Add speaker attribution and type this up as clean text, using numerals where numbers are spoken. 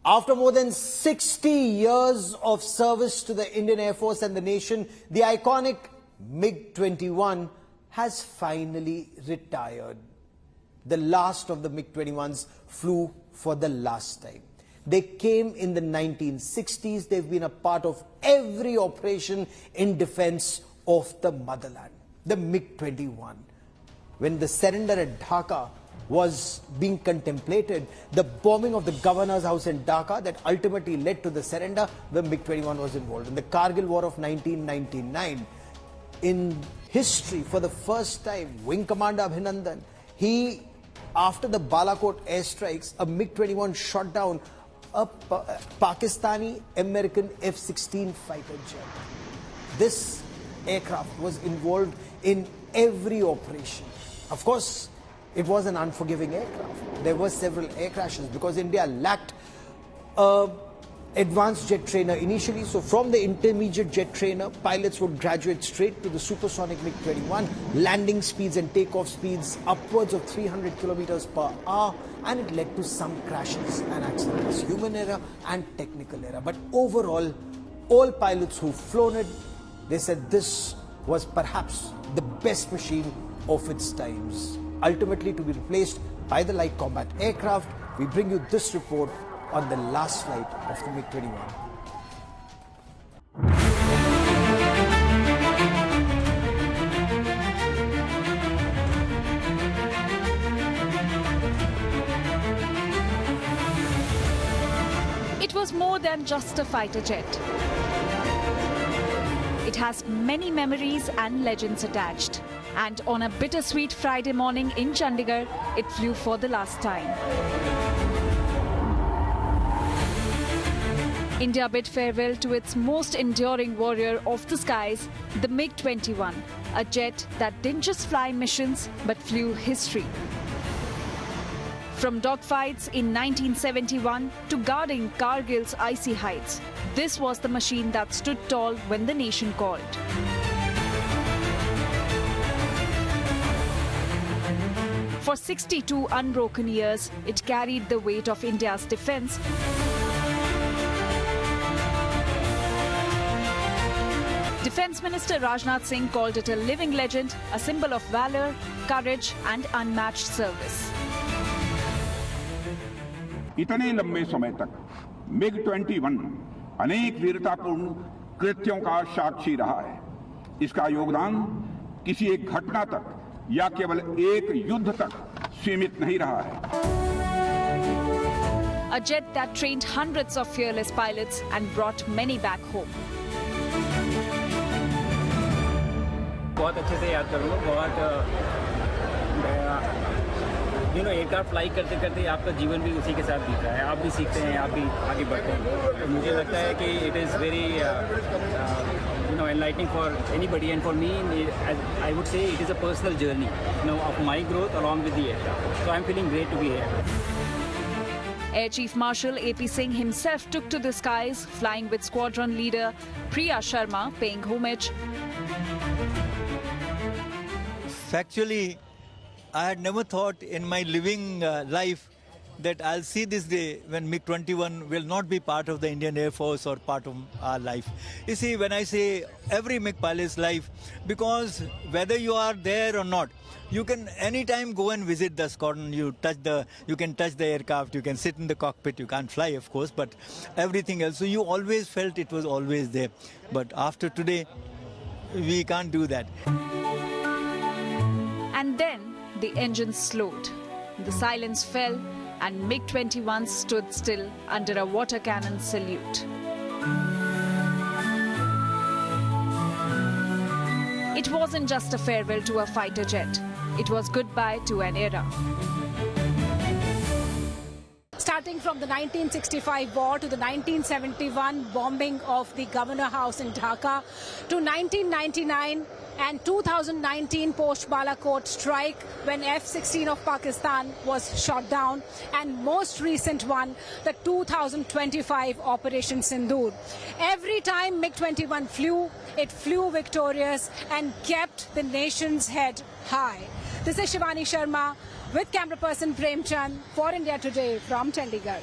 Speaker 1: After more than 60 years of service to the Indian Air Force and the nation, the iconic MiG-21 has finally retired. The last of the MiG-21s flew for the last time. They came in the 1960s. They've been a part of every operation in defense of the motherland. The MiG-21. When the surrender at Dhaka was being contemplated, the bombing of the governor's house in Dhaka that ultimately led to the surrender, the MiG-21 was involved. In the Kargil War of 1999, in history, for the first time, Wing Commander Abhinandan, after the Balakot airstrikes, a MiG-21 shot down a Pakistani American F-16 fighter jet. This aircraft was involved in every operation. Of course, it was an unforgiving aircraft. There were several air crashes because India lacked advanced jet trainer initially. So from the intermediate jet trainer, pilots would graduate straight to the supersonic MiG-21, landing speeds and takeoff speeds upwards of 300 kilometers per hour, and it led to some crashes and accidents, human error and technical error. But overall, all pilots who've flown it, they said this was perhaps the best machine of its times. Ultimately to be replaced by the light combat aircraft, we bring you this report on the last flight of the MiG-21.
Speaker 2: It was more than just a fighter jet. It has many memories and legends attached. And on a bittersweet Friday morning in Chandigarh, it flew for the last time. India bid farewell to its most enduring warrior of the skies, the MiG-21, a jet that didn't just fly missions but flew history. From dogfights in 1971 to guarding Kargil's icy heights, this was the machine that stood tall when the nation called. For 62 unbroken years, it carried the weight of India's defense. Defense Minister Rajnath Singh called it a living legend, a symbol of valor, courage and unmatched service.
Speaker 3: इतने लंबे समय तक MiG-21 अनेक वीरतापूर्ण कृत्यों का साक्षी रहा है। इसका योगदान किसी एक घटना तक या केवल एक युद्ध तक सीमित नहीं रहा है।
Speaker 2: A jet that trained hundreds of fearless pilots and brought many back home.
Speaker 4: बहुत अच्छे से याद करूँगा। बहुत एयरक्राफ्ट फ्लाई करते करते आपका जीवन भी उसी के साथ बीत रहा है। आप भी सीखते हैं, आप भी आगे बढ़ते हैं। तो मुझे लगता है कि it is very enlightening for anybody, and for me, I would say it is a personal journey, of my growth along with the aircraft. So I'm feeling great to be here.
Speaker 2: Air Chief Marshal A.P. Singh himself took to the skies, flying with squadron leader Priya Sharma, paying homage.
Speaker 5: Factually, I had never thought in my living life that I'll see this day when MiG-21 will not be part of the Indian Air Force or part of our life. You see, when I say every MiG pilot's life, because whether you are there or not, you can anytime go and visit the squadron, you can touch the aircraft, you can sit in the cockpit, you can't fly of course, but everything else. So you always felt it was always there. But after today, we can't do that.
Speaker 2: And then the engines slowed, the silence fell, and MiG-21 stood still under a water cannon salute. It wasn't just a farewell to a fighter jet. It was goodbye to an era.
Speaker 6: Starting from the 1965 war to the 1971 bombing of the Governor House in Dhaka to 1999 and 2019 post-Balakot strike when F-16 of Pakistan was shot down, and most recent one, the 2025 Operation Sindoor. Every time MiG-21 flew, it flew victorious and kept the nation's head high. This is Shivani Sharma with camera person Prem Chand for India Today from Chandigarh.